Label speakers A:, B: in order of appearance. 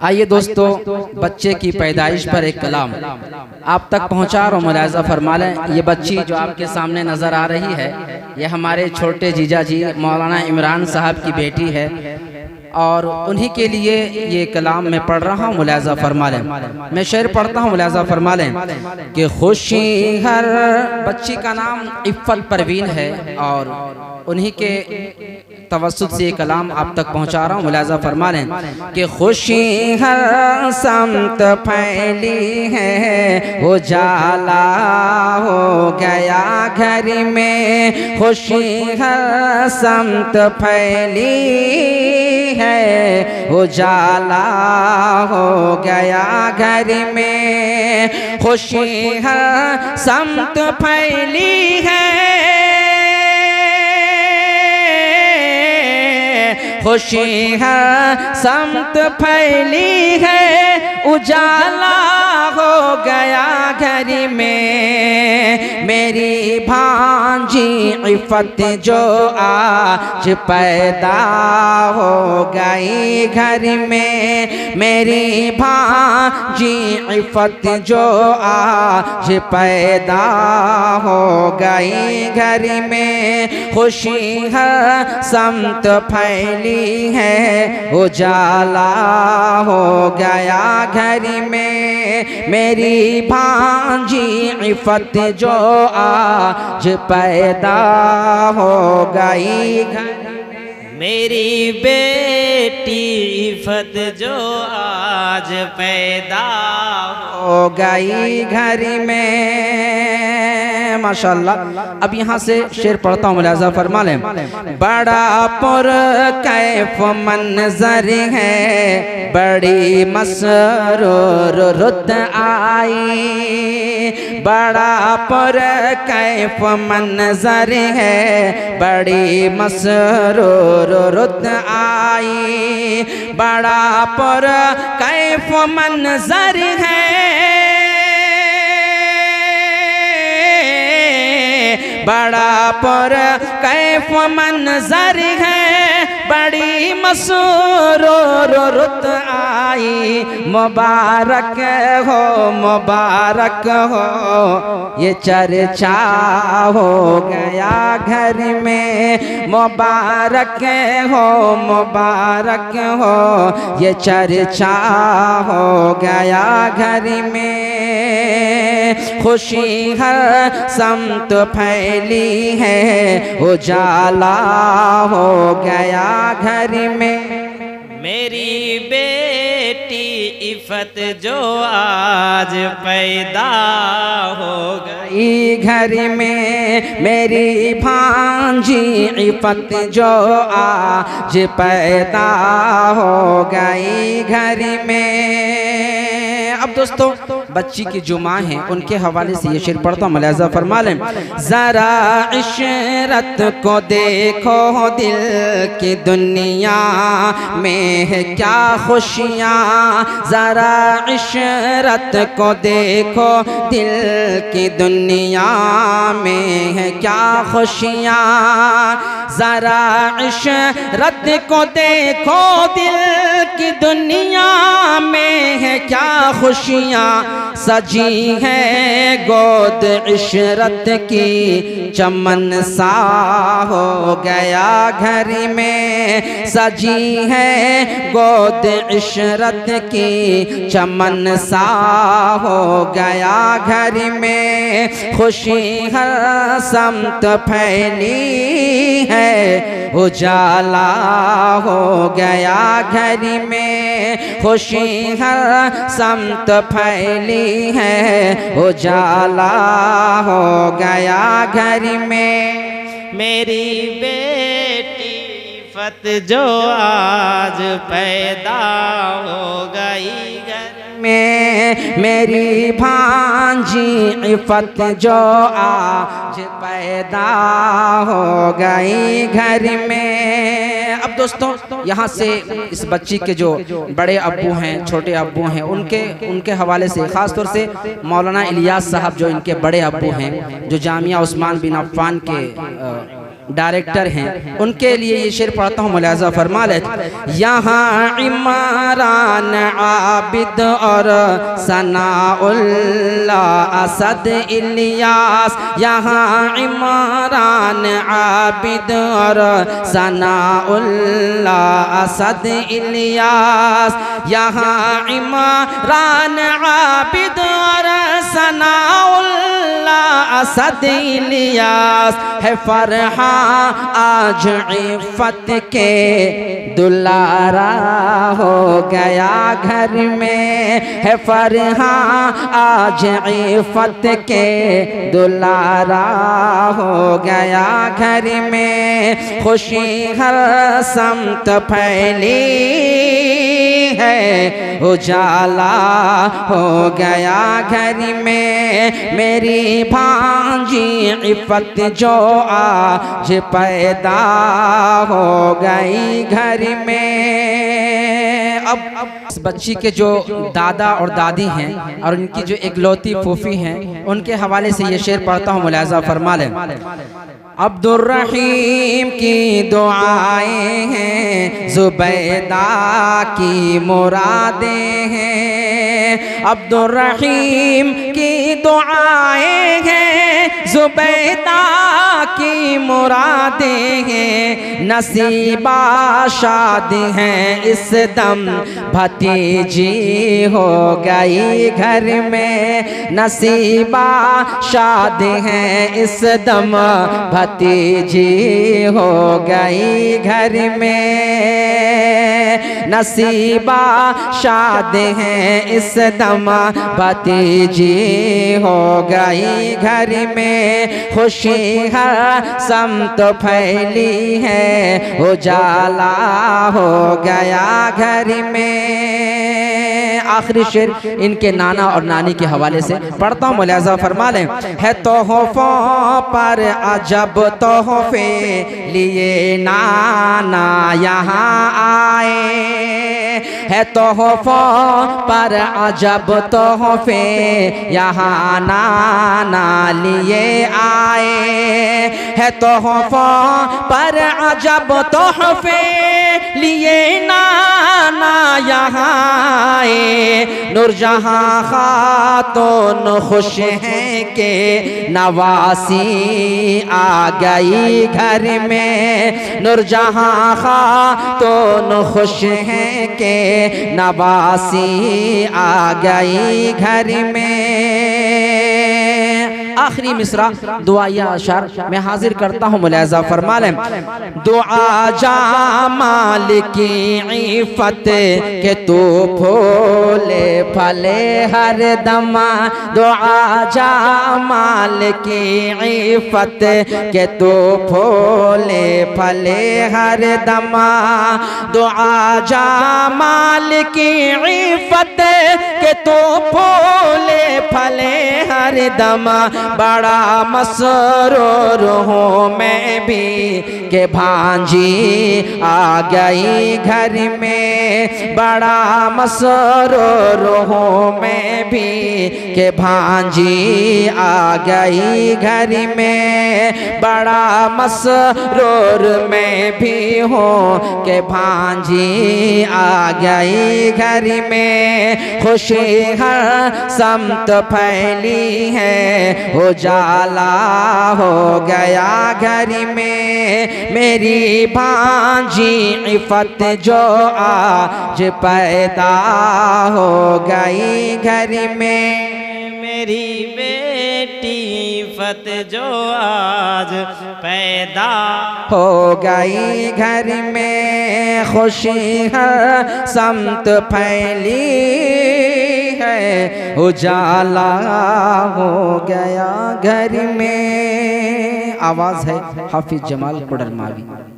A: आइए दोस्तों, बच्चे की पैदाइश पर एक कलाम आप तक पहुंचा और मुलाज़ा फरमा लें। ये बच्ची जो आपके सामने नज़र आ रही है, ये हमारे छोटे जीजा जी मौलाना इमरान साहब की बेटी है और उन्हीं के लिए ये कलाम मैं पढ़ रहा हूँ। मुलाज़ा फरमा लें। मैं शेर पढ़ता हूँ, मुलाज़ा फरमा लें कि खुशी हर, बच्ची का नाम इफ़्फ़त परवीन है और उन्हीं के तवस्सुत से ये कलाम आप तक पहुंचा रहा हूँ। मुलाज़ा फरमा लें कि खुशी हर समत फैली है, उजाला हो गया घर में। खुशी हर समत फैली है, उजाला हो गया घर में। खुशी हर समत फैली है, खुशी है समत फैली है, उजाला हो गया घर में। मेरी भांजी इफ़्फ़त जो आज पैदा हो गई घर में। मेरी भांजी इफ़्फ़त जो आज पैदा हो गई घर में। खुशी है समत फैली है, उजाला हो गया घर में। मेरी भांजी इफ़्फ़त जो आज पैदा हो गई घर में।
B: मेरी बेटी इफ़्फ़त जो आज पैदा
A: हो गई घर में। माशाअल्लाह। अब यहाँ से शेर पढ़ता हूँ, मुलाज़ा फरमा लें। बड़ा पुर कैफ मंजर है, बड़ी मसरूर रुत आई। बड़ा पुर कैफ मंजर है, बड़ी मसरूर रुत आई। बड़ा पुर कैफ मंजर है, बड़ा पुर कैफ मंजर है, बड़ी मसरूर रुत आई। मुबारक हो, मुबारक हो, ये चर्चा हो गया घर में। मुबारक हो, मुबारक हो, ये चर्चा हो गया घर में। खुशी हर समत फैली है, उजाला हो गया घर में।
B: मेरी बेटी इफ़्फ़त जो आज पैदा हो
A: गई घर में। मेरी भांजी इफ़्फ़त जो आज पैदा हो गई घर में। अब दोस्तों, बच्ची की जो माँ हैं उनके हवाले से ये शेर पढ़ता हूँ, मुलाज़ा फरमा लें। ज़रा इशरत को देखो, दिल की दुनिया में है क्या खुशियाँ। ज़रा इशरत को देखो, दिल की दुनिया में है क्या खुशियाँ। ज़रा इशरत को देखो, दिल की दुनिया में है क्या खुशियाँ। सजी है गोद इशरत की, चमन सा हो गया घर में। सजी है गोद इशरत की, चमन सा हो गया घर में। खुशी हर समत फैली है, उजाला हो गया घर में। खुशी हर समत फैली है, उजाला हो गया घर में।
B: मेरी बेटी इफ़्फ़त जो आज पैदा हो गई घर
A: में। मेरी भांजी इफ़्फ़त जो आज पैदा हो गई घर में। अब दोस्तों, यहाँ से इस बच्ची के जो बड़े अब्बू हैं, छोटे अब्बू हैं, उनके हवाले से ख़ास तौर से मौलाना इलियास साहब जो इनके बड़े अब्बू हैं, जो जामिया उस्मान बिन अफ़्फ़ान के डायरेक्टर हैं, उनके लिए ये शेर पढ़ता हूँ, मुलाज़ा फरमा ले। यहाँ इमरान आबिद और सनाउल्लाह असद इलियास, यहाँ इमरान आबिद और सनाउल्लाह असद इलियास, यहाँ इमरान आबिद और सनाउल्लाह असद इलियास है फरहा आज इफ़्फ़त के दुलारा हो गया घर में, है फरहा आज इफ़्फ़त के दुलारा हो गया घर में, खुशी हर समत फैली है, उजाला हो गया घर में, मेरी भांजी इफ़्फ़त जो आज पैदा हो गई घर में। अब इस बच्ची के जो दादा और दादी हैं और उनकी जो इकलौती फूफी हैं, उनके हवाले से ये शेर पढ़ता हूँ, मुलाज़ा फरमा लें। अब्दुर्रहीम की दुआएं हैं, ज़ुबैदा की मुरादें हैं, अब्दुर्रहीम की दुआएं हैं, ज़ुबैदा की मुरादें हैं, नसीबा शादी हैं इस दम भतीजी हो गई घर में, नसीबा शादी हैं इस दम भतीजी हो गई घर में, नसीबा शादी हैं इस दम भतीजी हो गई घर में, खुशी हर समत फैली है, उजाला हो गया घर में। आखिरी शेर इनके नाना और नानी के हवाले से पढ़ता हूँ, मुलाज़ा फरमा लें। है तोहफ़ों पर अजब तोहफ़े लिए नाना यहाँ आए, है तोहफ़ों पर अजब तोहफ़े यहाँ नाना लिए आए, है तोहफ़ों पर अजब तोहफ़े लिए नाना यहाँ आए, नूरजहां खातून खुश हैं के नवासी आ गई घर में, नूरजहां खातून खुश हैं के नवासी आ गई घर में। आखिरी मिसरा दुआया अशार मैं हाजिर करता हूँ, मुलाज़ा फरमा लें। दुआ जा मालिकी इफ़्फ़त के तू फूले फले हर दमा, दुआ जा मालिकी इफ़्फ़त के तू फूले फले हर दमा, दुआ जा मालिकी इफ़्फ़त के तू फूले फले हर दमा, बड़ा मसरूर हूँ मैं भी के भांजी आ गई घर में, बड़ा मसरूर हूँ मैं भी के भांजी आ गई घर में, बड़ा मसरूर मैं भी हूँ के भांजी आ गई घर में, खुशी हर समत फैली है, उजाला हो गया घर में, मेरी भांजी इफ़्फ़त जो आज पैदा हो गई घर में,
B: मेरी बेटी इफ़्फ़त जो आज पैदा
A: हो गई घर में, खुशी हर समत फैली है, उजाला हो गया घर में। आवाज़ है हाफिज जमाल कुडरमावी।